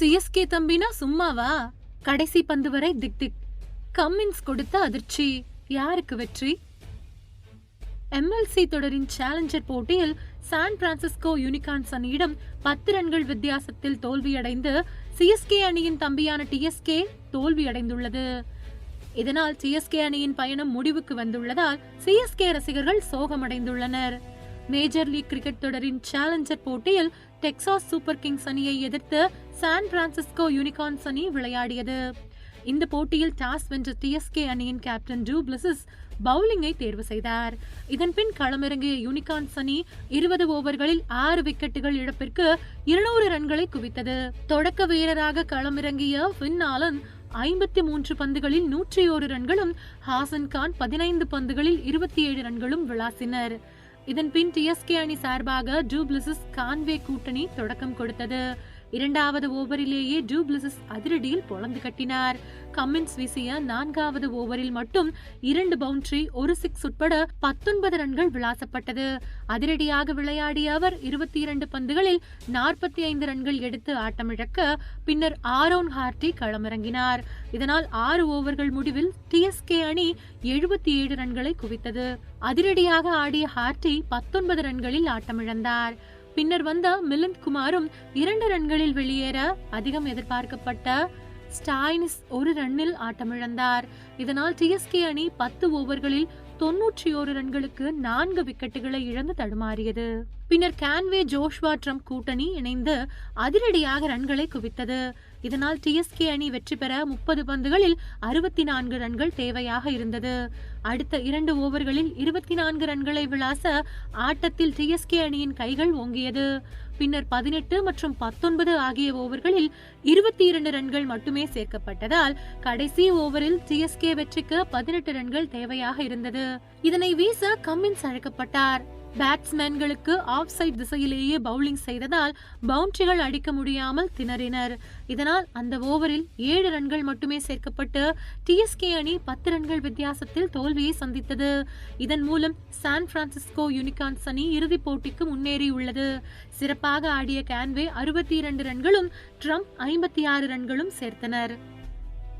CSK தம்பினா சும்மாவா? கடைசி பந்து வரை திக் திக். கம்மின்ஸ் கொடுத்த அதிர்ச்சி. யாருக்கு வெற்றி? எம்எல்சி தொடரின் சேலஞ்சர் போட்டியில் சான் பிரான்சிஸ்கோ யூனிகார்ன்ஸ் அணியிடம் 10 ரன்கள் வித்தியாசத்தில் தோல்வியடைந்து சிஎஸ்கே அணியின் தம்பியான டிஎஸ்கே தோல்வியடைந்துள்ளது. இதனால் சிஎஸ்கே அணியின் பயணம் முடிவுக்கு வந்துள்ளதால் சிஎஸ்கே ரசிகர்கள் சோகமடைந்துள்ளனர். மேஜர் லீக் கிரிக்கெட் தொடரின் சேலஞ்சர் போட்டியில் டெக்சாஸ் சூப்பர் கிங்ஸ் அணியை எதிர்த்து சான் பிரான்சிஸ்கோ யூனிகார்ன்ஸ் அணி விளையாடியது. இந்த போட்டியில் டாஸ் வென்ற டிஎஸ்கே அணியின் கேப்டன் டு பிளசிஸ் பவுலிங்கை தேர்வு செய்தார். இதன்பின் களமிறங்கிய யூனிகார்ன்ஸ் அணி 20 ஓவர்களில் 6 விக்கெட்டுகள் இழப்பிற்கு 200 ரன்களை குவித்தது. தொடக்க வீரராக களமிறங்கிய ஃபின் ஆலன் 53 பந்துகளில் 101 ரன்களும், ஹாசன் கான் 15 பந்துகளில் 27 ரன்களும் விளாசினர். இதன்பின் டிஎஸ்கே அணி சார்பாக டு பிளசிஸ் கான்வே கூட்டணி தொடக்கம் கொடுத்தது. 2வது ஓவரிலேயே டு பிளசிஸ் அதிரடியில் பொளந்து கட்டினார். கம்மின்ஸ் வீசிய 4வது ஓவரில் மட்டும் 2 பவுண்டரி, 1 சிக்ஸ் உட்பட 19 ரன்கள் விளாசப்பட்டது. அதிரடியாக விளையாடிய அவர் 22 பந்துகளில் 45 ரன்கள் எடுத்து ஆட்டமிழக்க பின்னர் ஆரோன் ஹார்டி களமிறங்கினார். இதனால் 6 ஓவர்கள் முடிவில் டிஎஸ்கே அணி 77 ரன்களை குவித்தது. அதிரடியாக ஆடிய ஹார்டி 19 ரன்களில் ஆட்டமிழந்தார். பின்னர் வந்த மிலிந்த் குமாரும் 2 ரன்களில் வெளியேற அதிகம் எதிர்பார்க்கப்பட்ட ஸ்டாய்னிஸ் 1 ரன்னில் ஆட்டமிழந்தார். இதனால் டிஎஸ்கே அணி 10 ஓவர்களில் 91 ரன்களுக்கு 4 விக்கெட்டுகளை இழந்து தடுமாறியது. பின்னர் கான்வே ஜோஷ்வா ட்ரம்ப் கூட்டணி இணைந்து அதிரடியாக ரன்களை குவித்தது. இதனால் டிஎஸ்கே அணி வெற்றி பெற 30 பந்துகளில் 64 ரன்கள் தேவையாக இருந்தது. அடுத்த 2 ஓவர்களில் 24 ரன்களை விளாச ஆட்டத்தில் டிஎஸ்கே அணியின் கைகள் ஓங்கியது. பின்னர் 18 மற்றும் 19 ஆகிய ஓவர்களில் 22 ரன்கள் மட்டுமே சேர்க்கப்பட்டதால் கடைசி ஓவரில் டிஎஸ்கே வெற்றிக்கு 18 ரன்கள் தேவையாக இருந்தது. இதனை வீச கம்மின்ஸ் அழைக்கப்பட்டார். பேட்ஸ்மேன்களுக்கு ஆஃப் சைட் திசையிலேயே பவுலிங் செய்ததால் பவுண்டரிகள் அடிக்க முடியாமல் திணறினர். இதனால் அந்த ஓவரில் 7 ரன்கள் மட்டுமே சேர்க்கப்பட்டு டிஎஸ்கே அணி 10 ரன்கள் வித்தியாசத்தில் தோல்வியை சந்தித்தது. இதன் மூலம் சான் பிரான்சிஸ்கோ யூனிகார்ன்ஸ் அணி இறுதிப் போட்டிக்கு முன்னேறியுள்ளது. சிறப்பாக ஆடிய கான்வே 62 ரன்களும், ட்ரம்ப் 56 ரன்களும் சேர்த்தனர்.